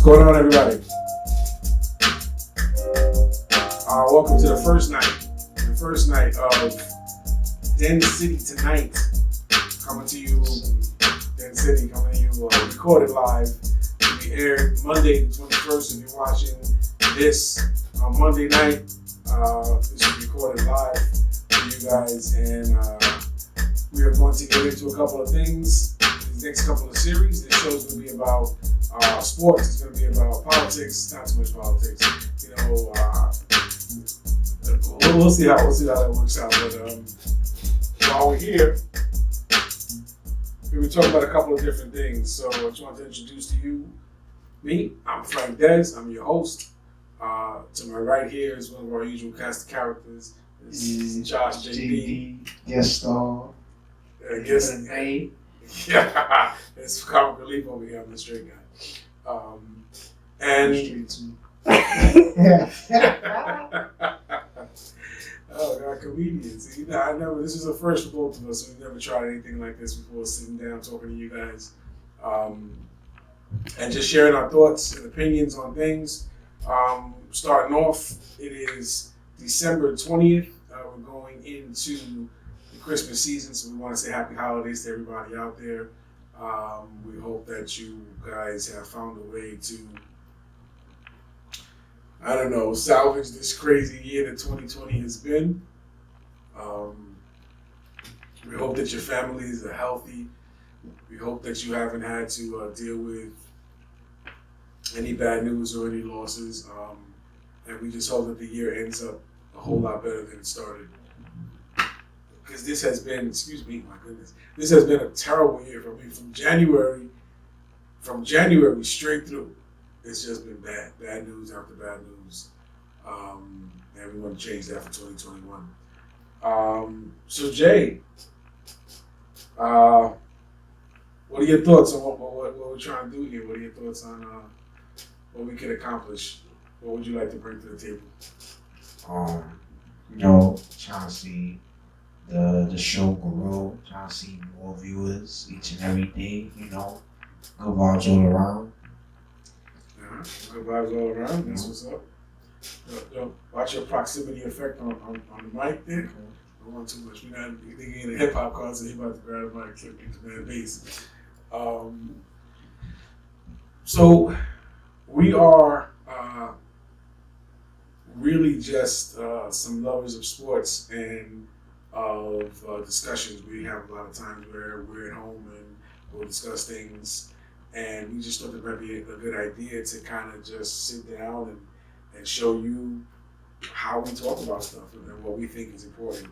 What's going on, everybody? Welcome to the first night of D.E N CITY tonight. Coming to you, D.E N CITY, coming to you recorded live. It'll be aired Monday the 21st. If you're watching this on Monday night, this will be recorded live for you guys, and we are going to get into a couple of things. These next couple of series, this show's going to be about sports. It's going to be about politics, not too much politics. You know, we'll see how that works out. But while we're here, we were talking about a couple of different things. So I just want to introduce to you me. I'm Frank Dez. I'm your host. To my right here is one of our usual cast of characters. This is Josh JD. Guest star. Guest name. Yeah, it's comic relief over here. I'm the straight guy. Oh God, comedians. You know, I never. This is a first for both of us. So we've never tried anything like this before. Sitting down, talking to you guys, and just sharing our thoughts and opinions on things. Starting off, it is December 20th. We're going into the Christmas season, so we want to say happy holidays to everybody out there. We hope that you guys have found a way to, I don't know, salvage this crazy year that 2020 has been. We hope that your families are healthy. We hope that you haven't had to deal with any bad news or any losses. And we just hope that the year ends up a whole lot better than it started. Because this has been, excuse me, my goodness, this has been a terrible year for me. From January straight through, it's just been bad news after bad news. And we want to change that for 2021. So Jay, what are your thoughts on what we're trying to do here? What are your thoughts on what we can accomplish? What would you like to bring to the table? Trying to see the show grow, trying to see more viewers each and every day, good vibes all around. Good vibes all around, that's what's up. Watch your proximity effect on the mic there. Don't want too much. We're not thinking in a hip hop concert, he about to grab the mic, clip into that bass. So we are really just some lovers of sports and of discussions. We have a lot of times where we're at home and we'll discuss things, and we just thought it might be a good idea to kind of just sit down and show you how we talk about stuff and what we think is important.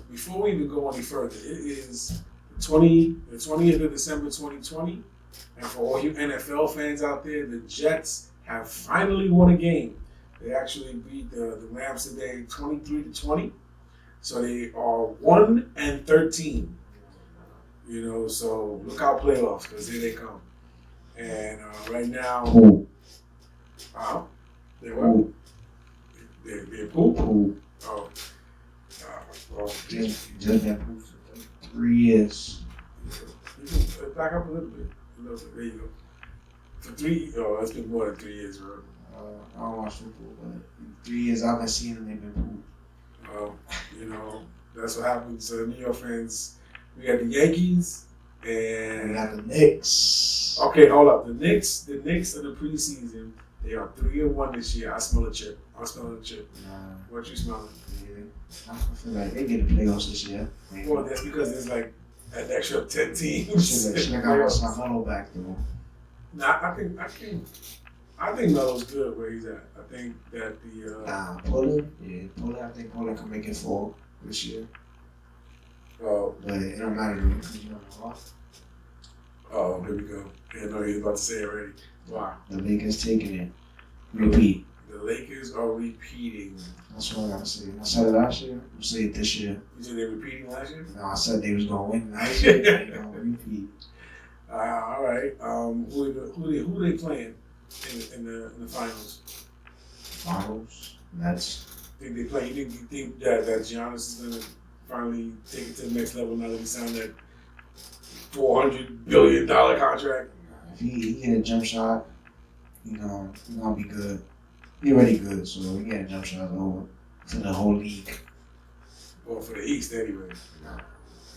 Before we even go any further, it is the 20th of December 2020, and for all you NFL fans out there, the Jets have finally won a game. They actually beat the Rams today 23-20. So they are 1-13. So look out playoffs, because here they come. And right now, they're what? They're poop? Oh. Just been poop for 3 years. Back up a little bit. There you go. It's been more than 3 years, bro. I don't watch football, but in 3 years I've been seeing them, they've been poop. That's what happens to the New York fans. We got the Yankees and we got the Knicks. Okay, hold up. The Knicks in the preseason, they are 3-1 this year. I smell a chip. What you smelling? Yeah. I feel like they get the playoffs this year. Well, that's because there's like an extra 10 teams. Should I got my Melo back though. Nah, I think Melo's good where he's at. I think that Pollard. I think Pollard can make it for this year. Oh, but it don't matter to me because you don't know. Oh, here we go. Yeah, no, he was about to say it already. Wow. The Lakers taking it. Repeat. The Lakers are repeating. That's what I gotta say. I said it last year. I'm saying it this year. You said they're repeating last year? No, I said they was gonna win last year. They're gonna repeat. All right. Who they playing in the finals? Finals. That's. Think they play? You think that Giannis is gonna finally take it to the next level now that he signed that $400 billion contract? If he get a jump shot, he's gonna be good. He already good, so he get a jump shot over for the whole league. Well, for the East anyway. No,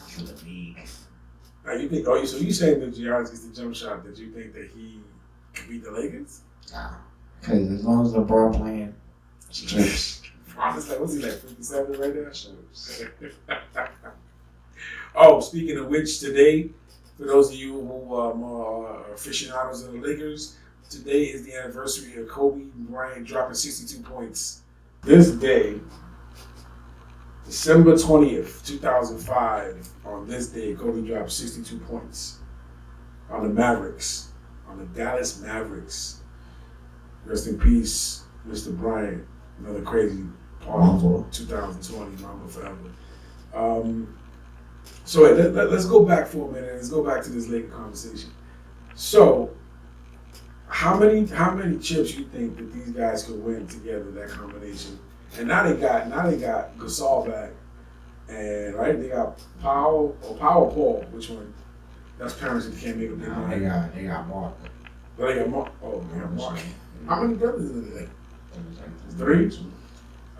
for the league. Now you think? Oh, so you saying that Giannis gets the jump shot? That you think that he could beat the Lakers? Nah, because as long as LeBron playing, strips. What's he like 57 right now? Oh, speaking of which, today, for those of you who are more aficionados of the Lakers, today is the anniversary of Kobe Bryant dropping 62 points. This day, December 20th, 2005, on this day, Kobe dropped 62 points on the Mavericks, on the Dallas Mavericks. Rest in peace, Mr. Bryant. Another crazy part of 2020, Mamba forever. So let's go back for a minute. Let's go back to this Laker conversation. So, how many chips you think that these guys could win together? That combination, and now they got Gasol back, and right they got Powell Paul. Which one? That's parents that can't make a big No, line. they got Mark. But they got Mark. Oh, they got Mark. How many brothers are there? 3.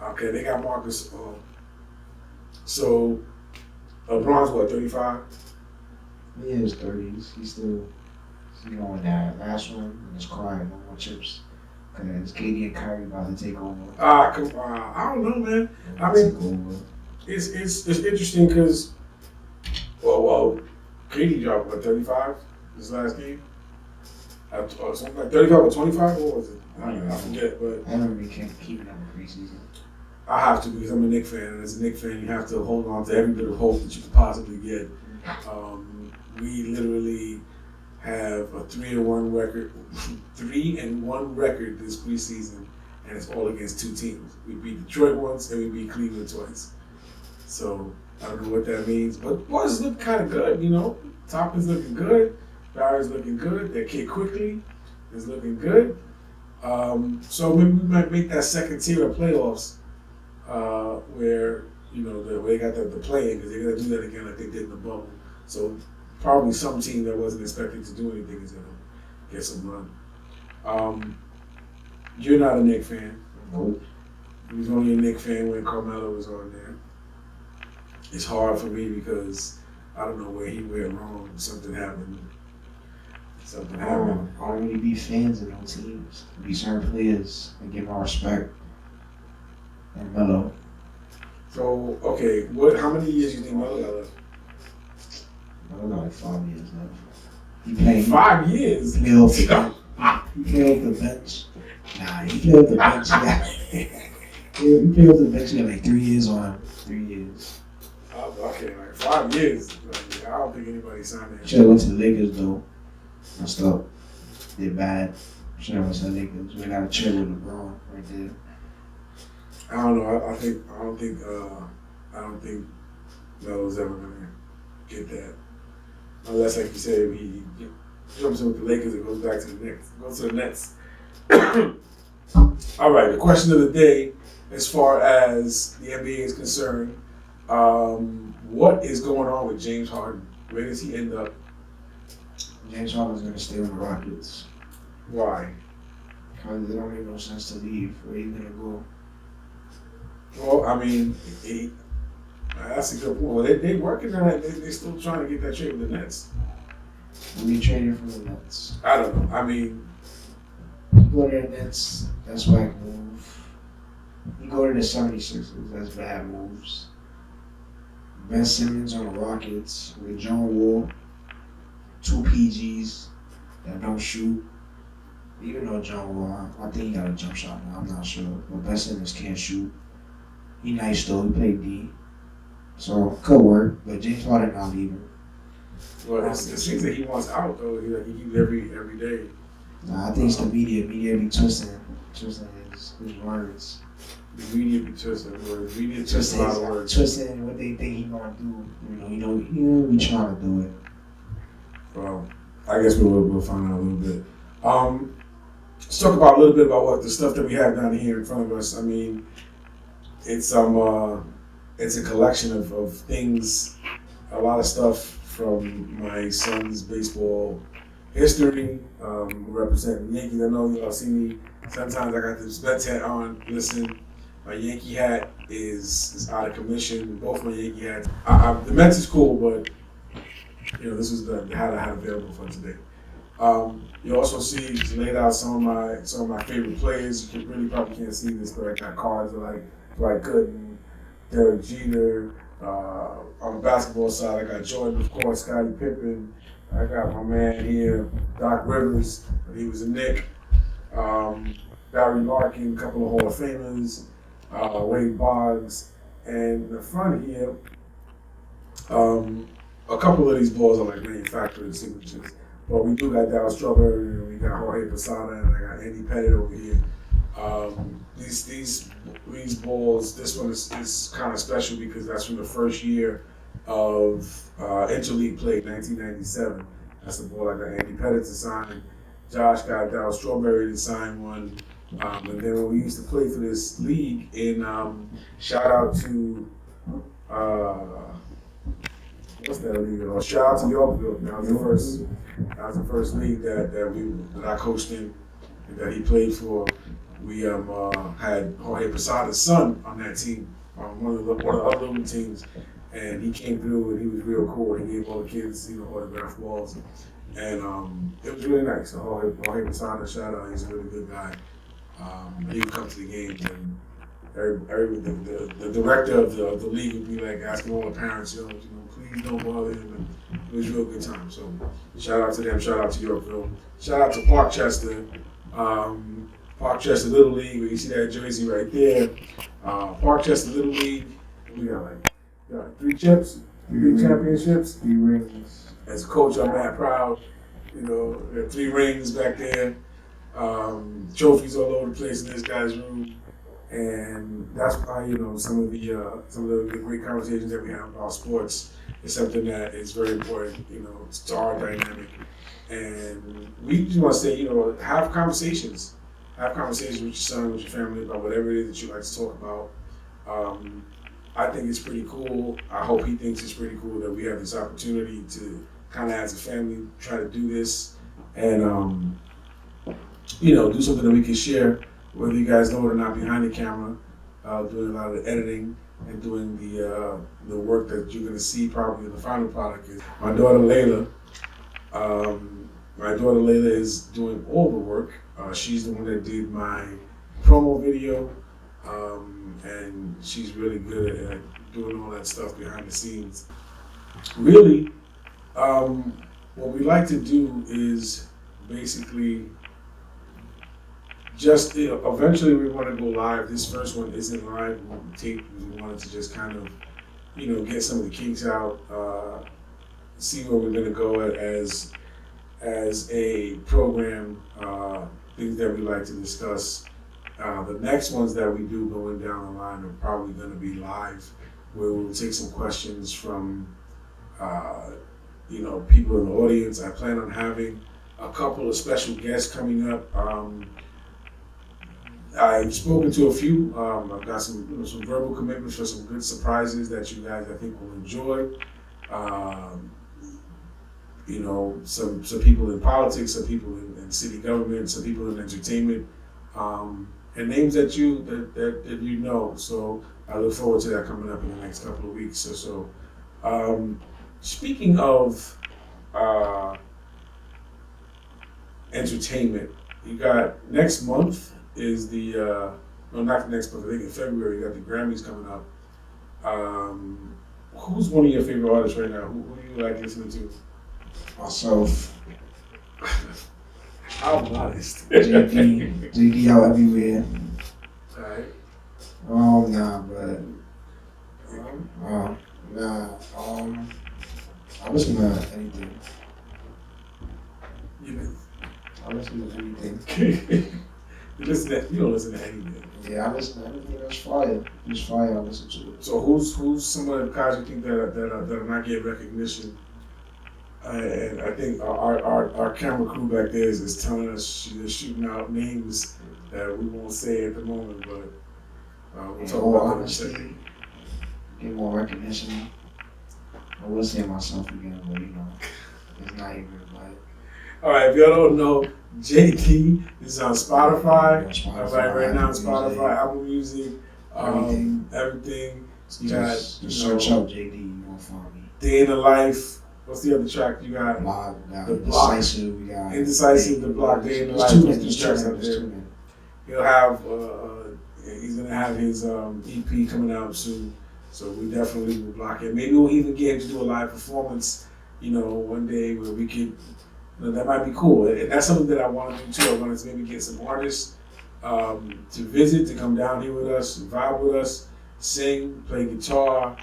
Okay, they got Marcus. So, LeBron's what, 35? He is 30s. He's still on that last one and it's crying no more chips. Because KD and Kyrie about to take over. Come on. I don't know, man. I mean, it's interesting because, well, KD dropped what, 35 this last game? Something like 35 or 25? What was it? I forget, but I haven't been keeping up with preseason. I have to because I'm a Knicks fan, and as a Knicks fan, you have to hold on to every bit of hope that you could possibly get. We literally have a 3-1 record, 3-1 record this preseason, and it's all against 2 teams. We beat Detroit once, and we beat Cleveland twice. So I don't know what that means, but boys look kind of good, you know. Toppin's looking good, Barry's looking good. That kid Quickly is looking good. So maybe we might make that second tier of playoffs. Where where they got the play-in because they're gonna do that again like they did in the bubble. So probably some team that wasn't expected to do anything is gonna get some run. You're not a Knicks fan. Nope. You was only a Knicks fan when Carmelo was on there. It's hard for me because I don't know where he went wrong. Something happened. I don't really be fans of no teams. Be certain players and give my respect. And Melo. So okay, how many years do you think Melo got left? Melo got like 5 years left. He played 5 years. He played off the bench. Nah, he played off the bench. He played off the bench. He got like 3 years on him. 3 years. Okay, like 5 years. Like, I don't think anybody signed that. Should have went to the Lakers though. Messed up. Did bad. Should have went to the Lakers. We got a chill with LeBron right there. I don't know. I don't think Melo's ever gonna get that. Unless, like you said, he jumps in with the Lakers and goes back to the Knicks. Goes to the Nets. All right. The question of the day, as far as the NBA is concerned, what is going on with James Harden? Where does he end up? James Harden's gonna stay with the Rockets. Why? Because it don't make no sense to leave. Where you gonna go? Well, I mean, that's a good point. Well, they working on it. They still trying to get that trade with the Nets. We traded from the Nets. I don't know. I mean, You go to the Nets, that's whack move. You go to the 76ers, that's bad moves. Ben Simmons on the Rockets with John Wall, 2 PGs that don't shoot. Even though John Wall, I think he got a jump shot now, I'm not sure. But Ben Simmons can't shoot. He nice though, he played D. So, could work, but James Harden not leaving. well, it seems that he wants out though. He keeps every day. Nah, I think it's the media. Media be twisting his words. The media be twisting words. Media twist a lot of words. Twisting what they think he gonna do. He don't be trying to do it. Well, I guess we'll find out a little bit. Let's talk about a little bit about what the stuff that we have down here in front of us. I mean, it's a collection of things, a lot of stuff from my son's baseball history, representing the Yankees. I know y'all see me. Sometimes I got this Mets hat on. Listen, my Yankee hat is out of commission. Both my Yankee hats. The Mets is cool, but this was the hat I had available for today. You also see laid out some of my favorite players. You probably can't see this, but I got cards of like Gooden, Derek Jeter. On the basketball side, I got Jordan, of course, Scottie Pippen. I got my man here, Doc Rivers. He was a Knick. Barry Larkin, a couple of Hall of Famers. Wade Boggs, and the front here. A couple of these balls are like manufactured signatures. But we do got Dallas Strawberry, and we got Jorge Posada, and I got Andy Pettit over here. These balls, this one is kind of special because that's from the first year of interleague play, 1997. That's the ball I got Andy Pettit to sign. Josh got Dallas Strawberry to sign one. And then when we used to play for this league, shout out to what's that league? Shout out to Yorkville. That was the first league that I coached in and that he played for. We had Jorge Posada's son on that team, one of the other little teams, and he came through and he was real cool. He gave all the kids, autographed balls, and it was really nice. So Jorge Posada, shout out, he's a really good guy. He would come to the games, and the director of the league would be like asking all the parents, please don't bother him. And it was a real good time. So shout out to them. Shout out to Yorkville. Shout out to Parkchester. Parkchester Little League, where you see that jersey right there. Parkchester Little League, we got like 3 chips, 3 championships. 3 rings. As a coach, I'm that proud. We have 3 rings back there. Trophies all over the place in this guy's room. And that's why, some of the great conversations that we have about sports is something that is very important, to our dynamic. And we just want to say, have conversations. Have conversations with your son, with your family about whatever it is that you like to talk about. I think it's pretty cool. I hope he thinks it's pretty cool that we have this opportunity to kind of, as a family, try to do this and, do something that we can share, whether you guys know it or not, behind the camera, doing a lot of the editing and doing the work that you're going to see probably in the final product. Is my daughter Layla. My daughter Layla is doing all the work. She's the one that did my promo video, and she's really good at doing all that stuff behind the scenes. Really, what we like to do is basically just, eventually we want to go live. This first one isn't live. We wanted to just kind of, get some of the kinks out, see where we're going to go as a program, things that we like to discuss. The next ones that we do going down the line are probably going to be live, where we'll take some questions from, people in the audience. I plan on having a couple of special guests coming up. I've spoken to a few. I've got some verbal commitments for some good surprises that you guys, I think, will enjoy. Some people in politics, some people in city government, some people in entertainment, and names that you know. So I look forward to that coming up in the next couple of weeks or so. Speaking of entertainment, you got next month is not the next month, I think in February, you got the Grammys coming up. Who's one of your favorite artists right now? Who do you like listening to? Myself. I'm modest. JD out everywhere. Alright. I listen to anything. I listen to anything. You don't listen to anything. Yeah, I listen to anything that's fire. It's fire, I listen to it. So who's some of the guys you think that are not getting recognition? And I think our camera crew back there is telling us they're shooting out names that we won't say at the moment, but we'll talk about that in a second. Get more recognition. I will say myself again, but it's not even like. All right, if y'all don't know, JD is on Spotify. All right now on Spotify, Apple Music, everything. You got, search out JD, you gonna find me. Day in the Life. What's the other track you got? The Block. Indecisive, we got Indecisive, The Block, Day in the Life. There's two tracks out there. He'll have, he's gonna have his EP coming out soon. So we definitely will block it. Maybe we'll even get him to do a live performance, one day where we could, that might be cool. And that's something that I want to do too. I want to maybe get some artists to visit, to come down here with us, vibe with us, sing, play guitar,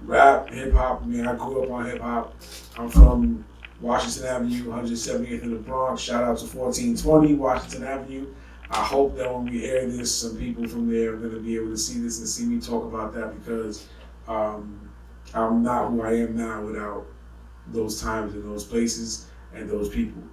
rap, hip hop. I mean, I grew up on hip hop. I'm from Washington Avenue, 170th in the Bronx. Shout out to 1420 Washington Avenue. I hope that when we air this, some people from there are going to be able to see this and see me talk about that, because I'm not who I am now without those times and those places and those people.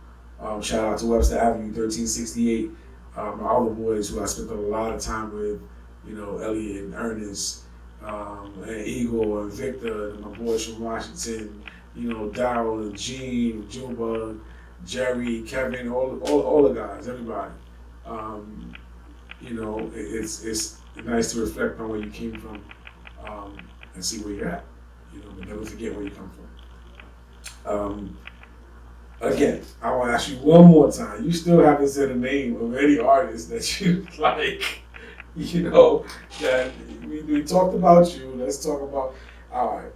Shout out to Webster Avenue, 1368. My other boys who I spent a lot of time with, Elliot and Ernest, and Eagle and Victor, and my boys from Washington, Daryl and Gene, Junebug, Jerry, Kevin, all the guys, everybody. It's nice to reflect on where you came from, and see where you're at, but never forget where you come from. Again, I want to ask you one more time. You still haven't said a name of any artist that you like, that we talked about you. Let's talk about, all right.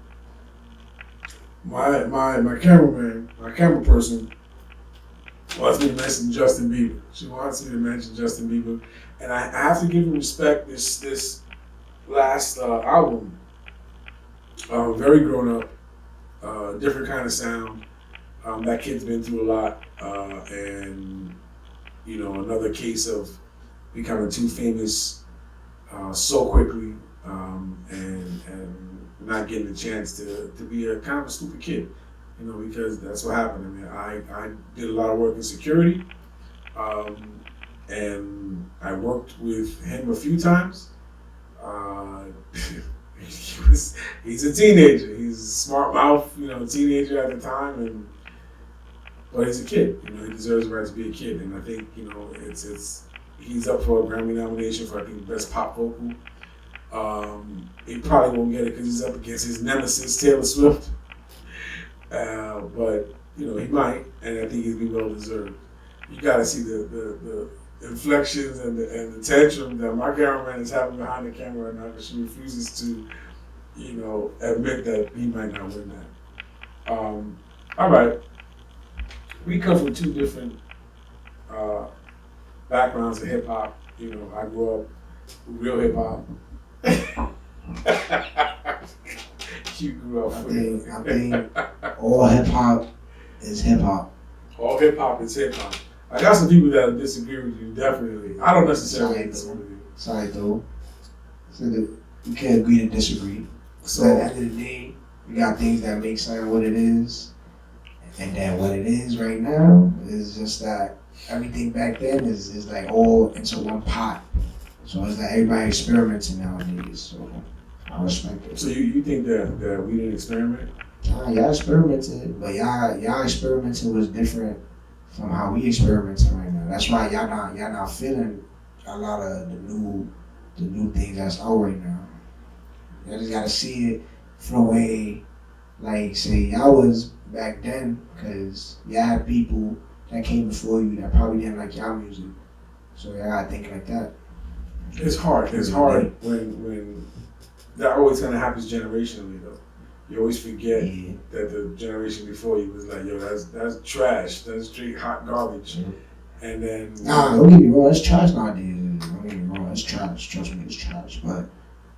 My cameraman, my camera person, wants me to mention Justin Bieber. She wants me to mention Justin Bieber, and I have to give him respect. This last album, very grown up, different kind of sound. That kid's been through a lot, and another case of becoming too famous so quickly, and not getting a chance to be a kind of a stupid kid. Because that's what happened. I mean, I did a lot of work in security, and I worked with him a few times. He's a teenager. He's a smart mouth, teenager at the time, but he's a kid. He deserves the right to be a kid, and I think he's up for a Grammy nomination for, I think, best pop vocal. He probably won't get it because he's up against his nemesis Taylor Swift. But he might, and I think he'd be well deserved. You got to see the inflections and the tantrum that my cameraman is having behind the camera right now, because she refuses to, admit that he might not win that. All right, we come from two different backgrounds of hip hop. I grew up with real hip hop. You grew up with. I think all hip hop is hip hop. All hip hop is hip hop. I got some people that disagree with you, definitely. I don't necessarily disagree with you. Sorry though. So you can't agree to disagree. So at the end of the day, we got things that make something what it is, and then what it is right now is just that everything back then is like all into one pot. So it's like everybody experimenting nowadays. So I respect it. So you think that we didn't experiment? Y'all experimented, but y'all experimenting was different from how we experimenting right now. That's why y'all not feeling a lot of the new things that's out right now. Y'all just gotta see it from a way, like say y'all was back then, because y'all had people that came before you that probably didn't like y'all music. So y'all gotta think like that. It's hard. It's hard when that always kind of happens generationally though. You always forget that the generation before you was like, yo, that's trash. That's straight hot garbage. Mm-hmm. And then don't get me wrong, it's trash nowadays. Don't get me wrong, it's trash. Trust me, it's trash. But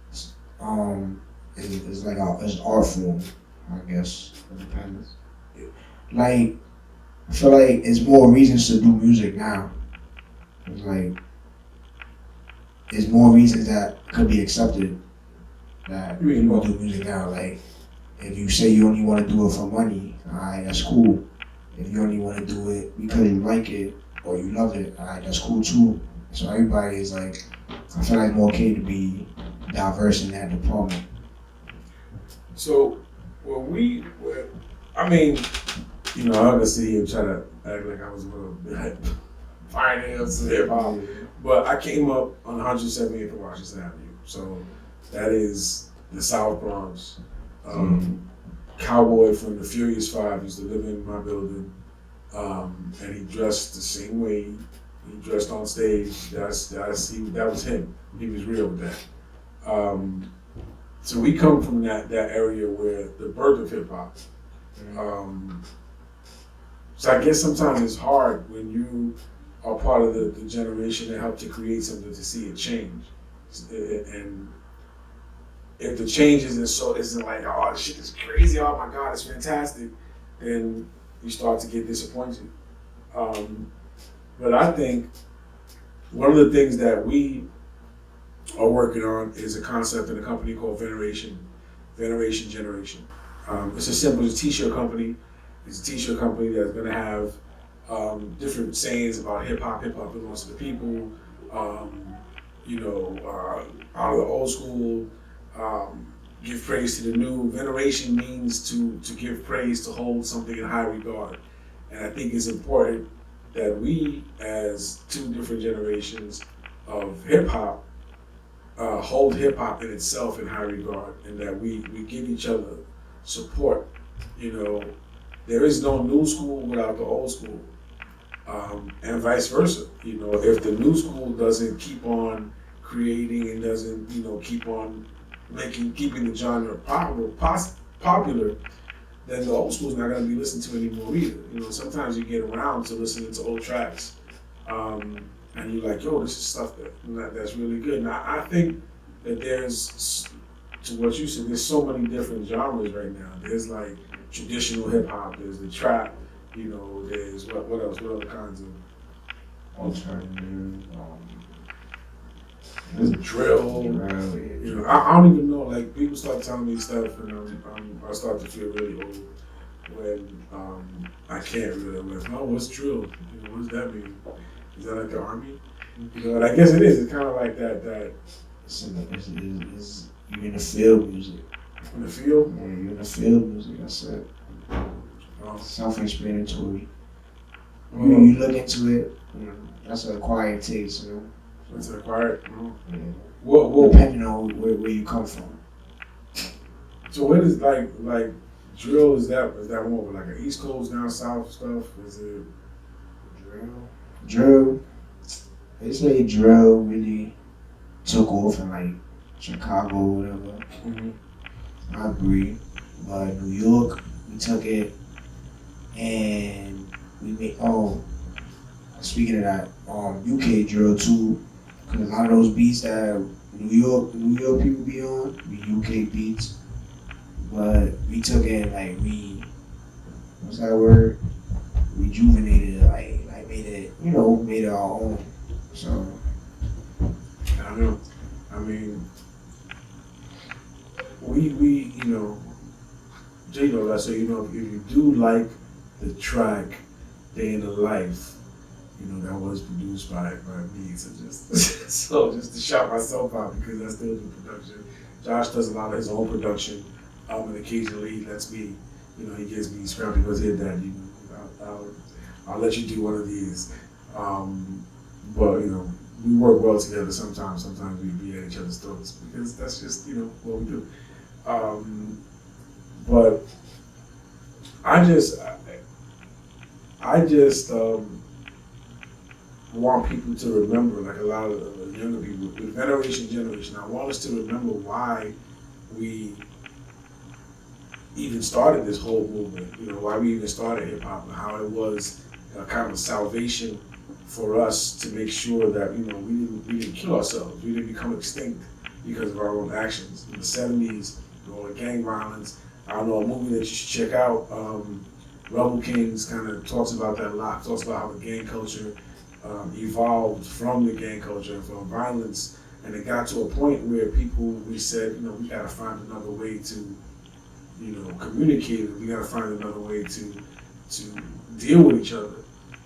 it's like it's art form, I guess. It depends. Like I feel like it's more reasons to do music now. It's like there's more reasons that could be accepted that people do music now. Like if you say you only want to do it for money, alright, that's cool. If you only want to do it because you like it or you love it, alright, that's cool too. So everybody is like, I feel like it's more okay to be diverse in that department. So you know, I'm gonna sit here and try to act like I was one of the pioneers of hip hop, but I came up on 178th and Washington Avenue, so that is the South Bronx. Cowboy from the Furious Five used to live in my building, and he dressed the same way he dressed on stage. That was him. He was real with that. So we come from that area where the birth of hip hop. So I guess sometimes it's hard when you are part of the generation that helped to create something to see it change. And if the change isn't like, oh, this shit is crazy, oh my God, it's fantastic, then you start to get disappointed. But I think one of the things that we are working on is a concept in a company called Veneration Generation. It's as simple as a t-shirt company. It's a t-shirt company that's gonna have different sayings about hip hop. Hip hop belongs to the people. Out of the old school, give praise to the new. Veneration means to give praise, to hold something in high regard. And I think it's important that we, as two different generations of hip hop, hold hip hop in itself in high regard, and that we give each other support. You know, there is no new school without the old school, and vice versa. You know, if the new school doesn't keep on creating and doesn't, keep on keeping the genre popular, then the old school's not going to be listened to anymore either. You know, sometimes you get around to listening to old tracks, and you're like, yo, this is stuff that's really good. Now, I think that there's, to what you said, there's so many different genres right now. There's like traditional hip hop, there's the trap, there's what else? What other kinds of alternative? There's drill. Yeah. I don't even know. Like, people start telling me stuff, and I start to feel really old when I can't really remember. Oh, what's drill? What does that mean? Is that like the army? And I guess it is. It's kind of like that. It's you're in the field music. In the field? Yeah, you're in the field music. That's it. Self-explanatory. You look into it. That's an acquired taste. It's acquired. Yeah. Whoa. Depending on where you come from. So what is like drill? Is that more like an East Coast, down South stuff? Is it drill? They say drill really took off in like Chicago or whatever. Mm-hmm. I agree. But New York, we took it and we made, speaking of that, UK drill too. Cause a lot of those beats that New York people be on, be UK beats. But we took it and what's that word? Rejuvenated it, like made it, made it our own. So I don't know. I mean, we J-Lo, so if you do like the track Day in the Life, that was produced by me. So just to shout myself out, because I still do production. Josh does a lot of his own production, and occasionally he lets me, he gives me scrappy, goes, here, Dad, I'll let you do one of these. But we work well together sometimes. Sometimes we be at each other's throats, because that's just what we do. But I just want people to remember, like a lot of the younger people, with Veneration Generation, I want us to remember why we even started this whole movement, why we even started hip hop, and how it was a kind of salvation for us to make sure that, we didn't kill ourselves, we didn't become extinct because of our own actions. In the 70s, gang violence, I don't know, a movie that you should check out, Rebel Kings, kind of talks about that a lot, talks about how the gang culture evolved from the gang culture and from violence, and it got to a point where we said, we gotta find another way to, communicate, we gotta find another way to deal with each other.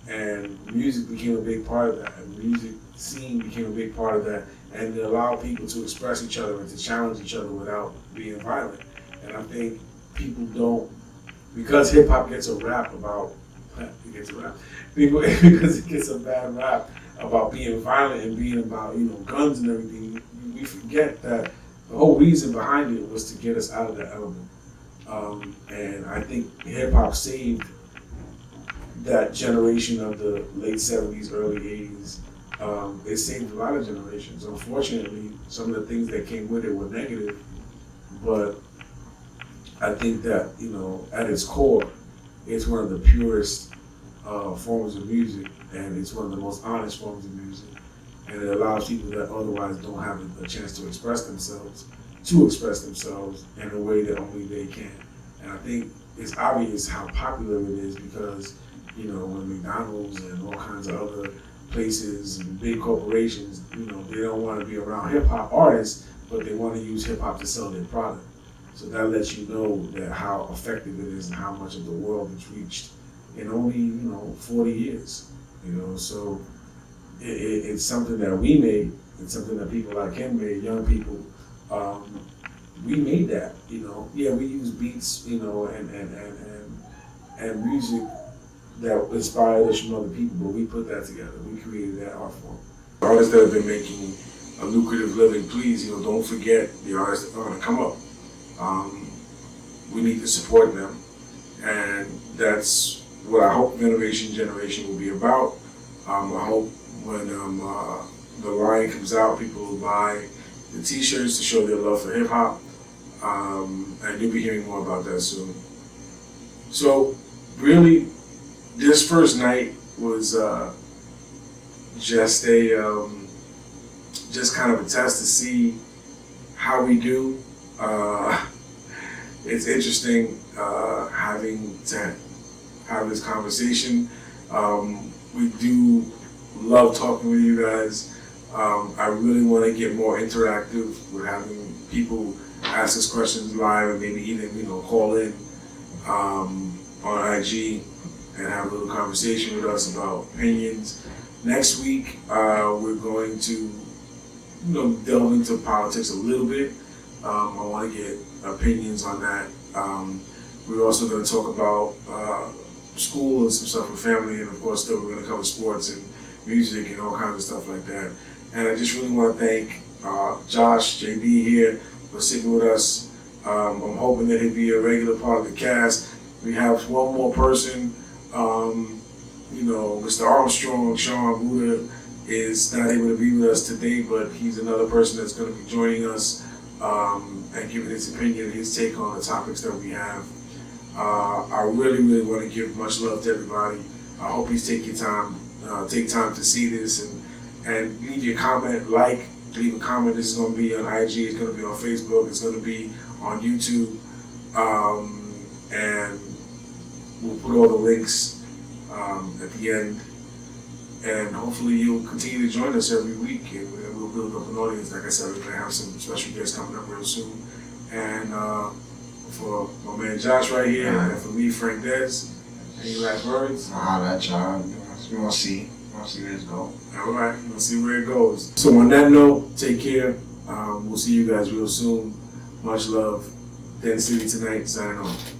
And music became a big part of that. And music scene became a big part of that, and it allowed people to express each other and to challenge each other without being violent. And I think people don't because hip hop gets a rap about because it gets a bad rap about being violent and being about guns and everything. We forget that the whole reason behind it was to get us out of that element. And I think hip hop saved that generation of the late 70s, early 80s. It saved a lot of generations. Unfortunately, some of the things that came with it were negative, but I think that, at its core, it's one of the purest forms of music, and it's one of the most honest forms of music. And it allows people that otherwise don't have a chance to express themselves in a way that only they can. And I think it's obvious how popular it is because, when McDonald's and all kinds of other places and big corporations, they don't want to be around hip hop artists, but they want to use hip hop to sell their product. So that lets you know that how effective it is and how much of the world it's reached in only 40 years. So it's something that we made. It's something that people like him made, young people. We made that. Yeah, we use beats, and music that inspired us from other people, but we put that together. We created that art form. Artists that have been making a lucrative living, please, don't forget the artists that are going to come up. We need to support them, and that's what I hope Innovation Generation will be about. I hope when the line comes out, people will buy the t-shirts to show their love for hip hop, and you'll be hearing more about that soon. So really, this first night was just kind of a test to see how we do. It's interesting having to have this conversation. We do love talking with you guys. I really want to get more interactive with having people ask us questions live and maybe even call in on IG and have a little conversation with us about opinions. Next week we're going to delve into politics a little bit. I want to get opinions on that. We're also going to talk about school and some stuff with family, and of course still we're going to cover sports and music and all kinds of stuff like that. And I just really want to thank Josh, JB here for sitting with us. I'm hoping that he'll be a regular part of the cast. We have one more person, Mr. Armstrong, Sean Buddha, is not able to be with us today, but he's another person that's going to be joining us and giving his opinion and his take on the topics that we have. I really, really want to give much love to everybody. I hope you take time to see this and leave your comment, leave a comment. This is going to be on IG, it's going to be on Facebook, it's going to be on YouTube, and we'll put all the links at the end. And hopefully you'll continue to join us every week, and we'll build up an audience. Like I said, we're going to have some special guests coming up real soon. And for my man Josh right here, and for me, Frank Dez, any last words? I'll let y'all. We'll see where it's going. All right, we'll see where it goes. So on that note, take care. We'll see you guys real soon. Much love. D.E N CITY tonight, signing off.